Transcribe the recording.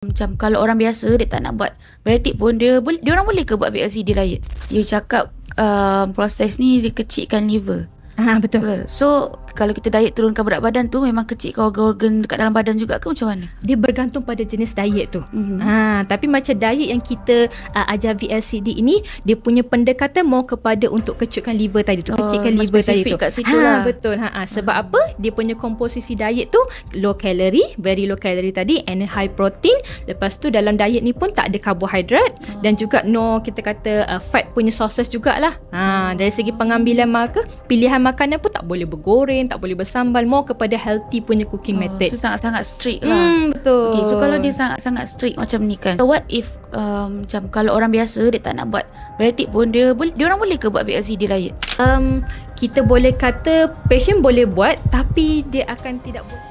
Macam kalau orang biasa dia tak nak buat bariatric pun dia orang boleh ke buat VLCD diet? You cakap proses ni dia kecilkan liver. Betul. So kalau kita diet turunkan berat badan tu memang kecilkan organ-organ dekat dalam badan juga ke macam mana? Dia bergantung pada jenis diet tu. Tapi macam diet yang kita ajar VLCD ini, dia punya pendekatan mau kepada untuk kecilkan liver tadi tu, kecilkan liver tadi tu. Kat situ lah. Betul. Sebab apa? Dia punya komposisi diet tu low calorie, very low calorie tadi, and high protein. Lepas tu dalam diet ni pun tak ada karbohidrat dan juga no kita kata fat punya sources jugalah. Dari segi pengambilan pilihan makanan pun tak boleh bergoreng, tak boleh bersambal, more kepada healthy punya cooking method. So sangat-sangat strict lah. Betul. Okay, so kalau dia sangat-sangat strict macam ni kan, so what if macam kalau orang biasa dia tak nak buat bariatric pun dia orang boleh ke buat VLCD diet? Kita boleh kata patient boleh buat, tapi dia akan tidak boleh